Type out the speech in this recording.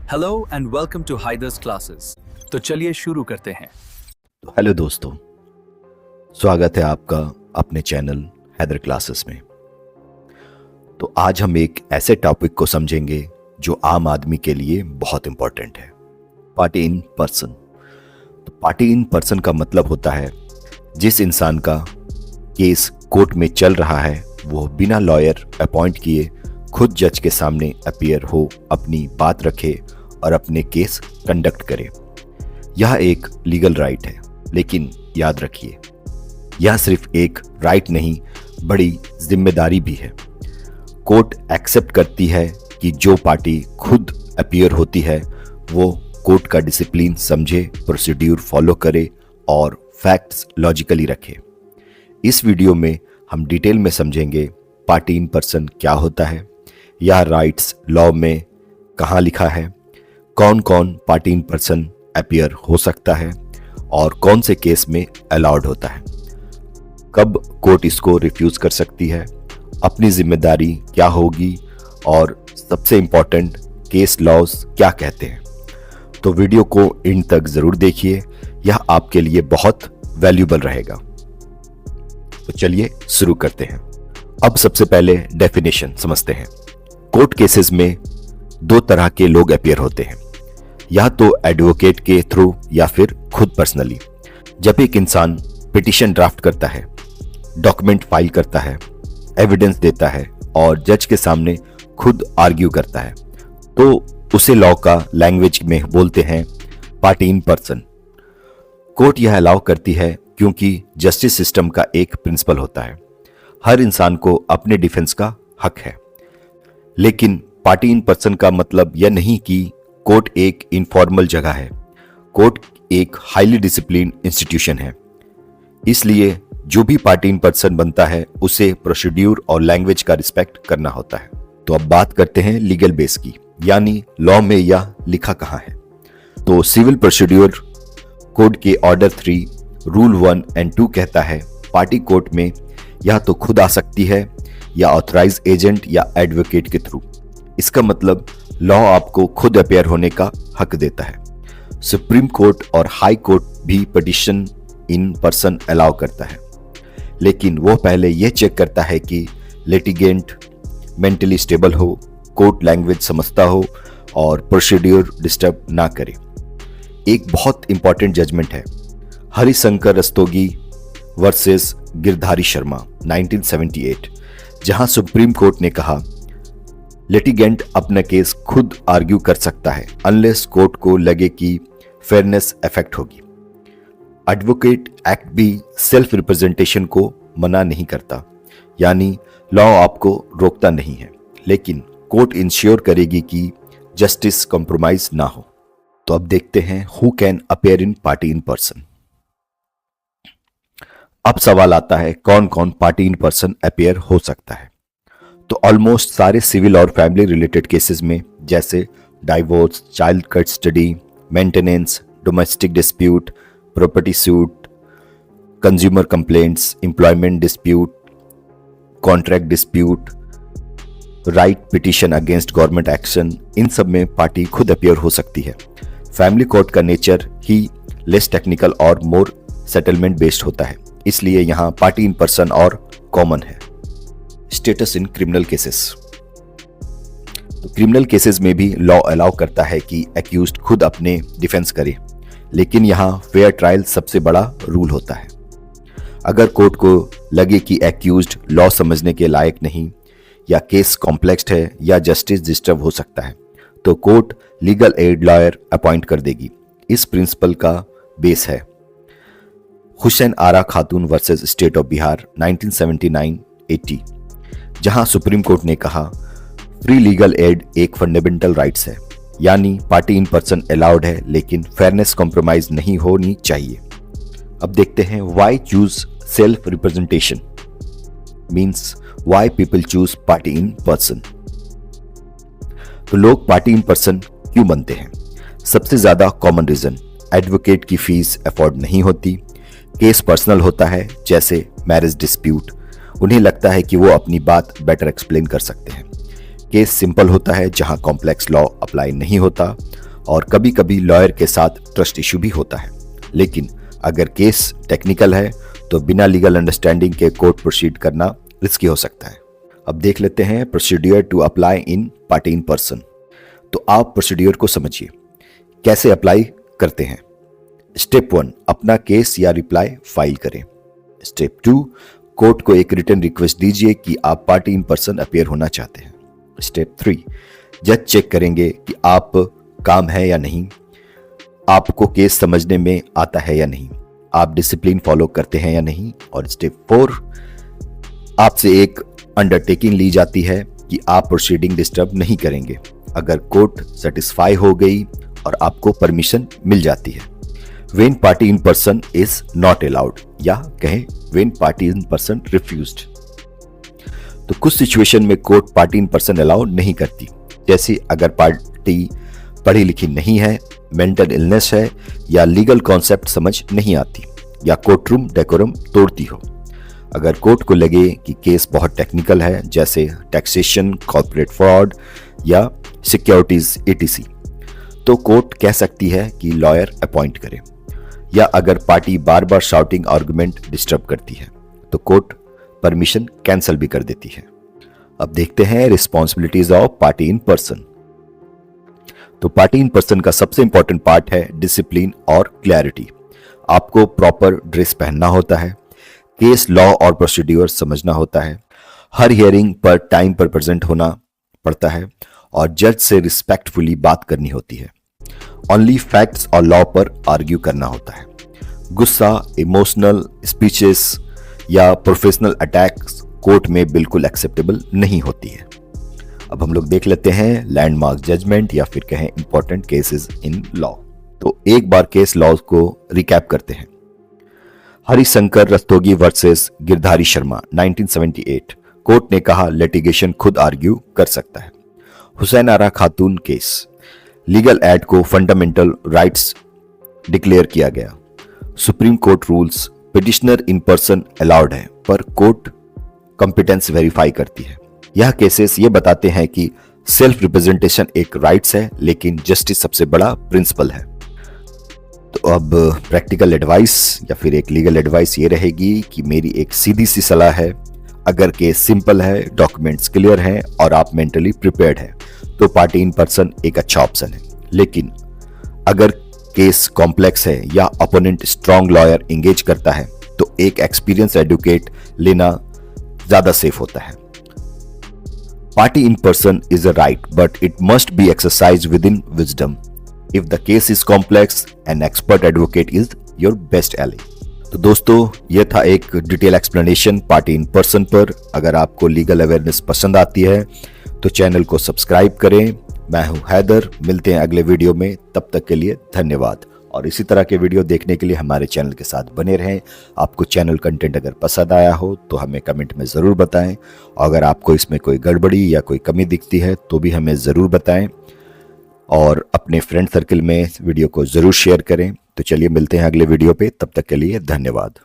Hello and welcome to हाइदर्स classes. तो चलिए शुरू करते हैं। तो हेलो दोस्तों, स्वागत है आपका अपने चैनल हैदर क्लासेस में। तो आज हम एक ऐसे टॉपिक को समझेंगे जो आम आदमी के लिए बहुत इंपॉर्टेंट है, पार्टी इन पर्सन। तो पार्टी इन पर्सन का मतलब होता है जिस इंसान का केस कोर्ट में चल रहा है वो बिना लॉयर अपॉइंट किए खुद जज के सामने अपीयर हो, अपनी बात रखे और अपने केस कंडक्ट करे। यह एक लीगल राइट है, लेकिन याद रखिए यह सिर्फ एक राइट नहीं, बड़ी जिम्मेदारी भी है। कोर्ट एक्सेप्ट करती है कि जो पार्टी खुद अपीयर होती है वो कोर्ट का डिसिप्लिन समझे, प्रोसीड्यूर फॉलो करे और फैक्ट्स लॉजिकली रखे। इस वीडियो में हम डिटेल में समझेंगे पार्टी इन पर्सन क्या होता है, यह राइट्स लॉ में कहाँ लिखा है, कौन कौन पार्टी इन पर्सन अपीयर हो सकता है और कौन से केस में अलाउड होता है, कब कोर्ट इसको रिफ्यूज कर सकती है, अपनी जिम्मेदारी क्या होगी और सबसे इंपॉर्टेंट केस लॉज क्या कहते हैं। तो वीडियो को एंड तक जरूर देखिए, यह आपके लिए बहुत वैल्यूएबल रहेगा। तो चलिए शुरू करते हैं। अब सबसे पहले डेफिनेशन समझते हैं। कोर्ट केसेस में दो तरह के लोग अपीयर होते हैं, या तो एडवोकेट के थ्रू या फिर खुद पर्सनली। जब एक इंसान पिटीशन ड्राफ्ट करता है, डॉक्यूमेंट फाइल करता है, एविडेंस देता है और जज के सामने खुद आर्ग्यू करता है, तो उसे लॉ का लैंग्वेज में बोलते हैं पार्टी इन पर्सन। कोर्ट यह अलाउ करती है क्योंकि जस्टिस सिस्टम का एक प्रिंसिपल होता है, हर इंसान को अपने डिफेंस का हक है। लेकिन पार्टी इन पर्सन का मतलब यह नहीं कि कोर्ट एक इनफॉर्मल जगह है। कोर्ट एक हाईली डिसिप्लिन इंस्टीट्यूशन है, इसलिए जो भी पार्टी इन पर्सन बनता है उसे प्रोसीड्यूर और लैंग्वेज का रिस्पेक्ट करना होता है। तो अब बात करते हैं लीगल बेस की, यानी लॉ में यह लिखा कहाँ है। तो सिविल प्रोसीड्यूर कोड के ऑर्डर 3 रूल 1 एंड 2 कहता है पार्टी कोर्ट में या तो खुद आ सकती है या ऑथराइज एजेंट या एडवोकेट के थ्रू। इसका मतलब लॉ आपको खुद अपीयर होने का हक देता है। सुप्रीम कोर्ट और हाई कोर्ट भी पिटीशन इन पर्सन अलाउ करता है, लेकिन वो पहले यह चेक करता है कि लिटिगेंट मेंटली स्टेबल हो, कोर्ट लैंग्वेज समझता हो और प्रोसीड्यूर डिस्टर्ब ना करे। एक बहुत इंपॉर्टेंट जजमेंट है हरिशंकर रस्तोगी वर्सेस गिरधारी शर्मा 1978, जहां सुप्रीम कोर्ट ने कहा लिटिगेंट अपना केस खुद आर्ग्यू कर सकता है अनलेस कोर्ट को लगे कि फेयरनेस अफेक्ट होगी। एडवोकेट एक्ट भी सेल्फ रिप्रेजेंटेशन को मना नहीं करता, यानी लॉ आपको रोकता नहीं है, लेकिन कोर्ट इंश्योर करेगी कि जस्टिस कॉम्प्रोमाइज ना हो। तो अब देखते हैं who can appear in party in person. अब सवाल आता है कौन कौन पार्टी इन पर्सन अपीयर हो सकता है। तो ऑलमोस्ट सारे सिविल और फैमिली रिलेटेड केसेस में, जैसे divorce, child custody, maintenance, domestic dispute, property suit, consumer complaints, employment dispute, contract dispute, right petition against government action, इन सब में पार्टी खुद अपीयर हो सकती है। फैमिली कोर्ट का नेचर ही लेस टेक्निकल और मोर सेटलमेंट बेस्ड होता है, इसलिए यहां पार्टी इन पर्सन और कॉमन है। Status in criminal cases. तो क्रिमिनल केसेस में भी लॉ अलाउ करता है कि एक्यूज्ड खुद अपने डिफेंस करे, लेकिन यहां फेयर ट्रायल सबसे बड़ा रूल होता है। अगर कोर्ट को लगे कि एक्यूज्ड लॉ समझने के लायक नहीं, या केस कॉम्प्लेक्स है या जस्टिस डिस्टर्ब हो सकता है, तो court legal aid lawyer appoint कर देगी। इस प्रिंसिपल का बेस है हुसैन आरा खातून वर्सेस स्टेट ऑफ बिहार 1979-80, जहां सुप्रीम कोर्ट ने कहा फ्री लीगल एड एक फंडामेंटल राइट्स है, यानी पार्टी इन पर्सन अलाउड है, लेकिन फेयरनेस कॉम्प्रोमाइज नहीं होनी चाहिए। अब देखते हैं why choose self representation, means why people choose party in person. तो लोग पार्टी इन पर्सन क्यों बनते हैं? सबसे ज्यादा कॉमन रीजन, एडवोकेट की फीस अफोर्ड नहीं होती, केस पर्सनल होता है जैसे मैरिज डिस्प्यूट, उन्हें लगता है कि वो अपनी बात बेटर एक्सप्लेन कर सकते हैं। केस सिंपल होता है जहां कॉम्प्लेक्स लॉ अप्लाई नहीं होता, और कभी कभी लॉयर के साथ ट्रस्ट इशू भी होता है। लेकिन अगर केस टेक्निकल है तो बिना लीगल अंडरस्टैंडिंग के कोर्ट प्रोसीड करना रिस्की हो सकता है। अब देख लेते हैं procedure to apply in party in person. तो आप प्रोसीड्यूर को समझिए, कैसे अप्लाई करते हैं। स्टेप 1, अपना केस या रिप्लाई फाइल करें। स्टेप 2, कोर्ट को एक रिटन रिक्वेस्ट दीजिए कि आप पार्टी इन पर्सन अपीयर होना चाहते हैं। स्टेप 3, जज चेक करेंगे कि आप काम है या नहीं, आपको केस समझने में आता है या नहीं, आप डिसिप्लिन फॉलो करते हैं या नहीं। और स्टेप 4, आपसे एक अंडरटेकिंग ली जाती है कि आप प्रोसीडिंग डिस्टर्ब नहीं करेंगे। अगर कोर्ट सेटिस्फाई हो गई और आपको परमिशन मिल जाती है। When party in person is not allowed, या कहें when party in person refused. तो कुछ सिचुएशन में court party in person allow नहीं करती, जैसे अगर पार्टी पढ़ी लिखी नहीं है, मेंटल इलनेस है, या लीगल कॉन्सेप्ट समझ नहीं आती, या कोर्टरूम डेकोरम तोड़ती हो। अगर कोर्ट को लगे कि केस बहुत टेक्निकल है, जैसे टैक्सेशन, कॉर्पोरेट फ्रॉड या सिक्योरिटीज etc, तो कोर्ट कह सकती है कि लॉयर अपॉइंट करे। या अगर पार्टी बार बार शाउटिंग आर्गुमेंट डिस्टर्ब करती है तो कोर्ट परमिशन कैंसिल भी कर देती है। अब देखते हैं responsibilities of party in person. तो पार्टी इन पर्सन का सबसे इंपॉर्टेंट पार्ट है डिसिप्लिन और क्लैरिटी। आपको प्रॉपर ड्रेस पहनना होता है, केस लॉ और प्रोसीड्यूर समझना होता है, हर हियरिंग पर टाइम पर प्रेजेंट होना पड़ता है और जज से रिस्पेक्टफुली बात करनी होती है। ओनली फैक्ट्स और लॉ पर आर्ग्यू करना होता है। गुस्सा, इमोशनल स्पीचेस या प्रोफेशनल अटैक्स कोर्ट में बिल्कुल एक्सेप्टेबल नहीं होती है। अब हम लोग देख लेते हैं लैंडमार्क जजमेंट या फिर कहें इंपॉर्टेंट केसेस इन लॉ। तो एक बार केस लॉ को रिकैप करते हैं। हरिशंकर रस्तोगी वर्सेस गिरधारी शर्मा 1978। कोर्ट ने कहा लिटिगेशन खुद आर्ग्यू कर सकता है। हुसैन आरा खातून केस, लीगल एड को फंडामेंटल राइट्स डिक्लेयर किया गया। Supreme court rules petitioner in person allowed है, पर कोर्ट कॉम्पिटेंस वेरीफाई करती है। यह केसेस ये बताते हैं कि सेल्फ रिप्रेजेंटेशन एक राइट्स है, लेकिन जस्टिस सबसे बड़ा प्रिंसिपल है। तो अब प्रैक्टिकल एडवाइस या फिर एक लीगल एडवाइस ये रहेगी कि मेरी एक सीधी सी सलाह है, अगर केस सिंपल है, डॉक्यूमेंट्स क्लियर हैं और आप मेंटली प्रिपेयर्ड हैं तो पार्टी इन पर्सन एक अच्छा ऑप्शन है। लेकिन अगर केस कॉम्प्लेक्स है या अपोनेंट स्ट्रॉन्ग लॉयर एंगेज करता है तो एक एक्सपीरियंस एडवोकेट लेना ज्यादा सेफ होता है। Party in person is a right but it must be exercise with in wisdom. If the case is complex, an expert advocate is your best ally. तो दोस्तों, यह था एक detail explanation party in person पर। अगर आपको legal awareness पसंद आती है तो चैनल को सब्सक्राइब करें। मैं हूं हैदर, मिलते हैं अगले वीडियो में, तब तक के लिए धन्यवाद। और इसी तरह के वीडियो देखने के लिए हमारे चैनल के साथ बने रहें। आपको चैनल कंटेंट अगर पसंद आया हो तो हमें कमेंट में ज़रूर बताएं, और अगर आपको इसमें कोई गड़बड़ी या कोई कमी दिखती है तो भी हमें ज़रूर बताएं, और अपने फ्रेंड सर्कल में वीडियो को ज़रूर शेयर करें। तो चलिए मिलते हैं अगले वीडियो पे, तब तक के लिए धन्यवाद।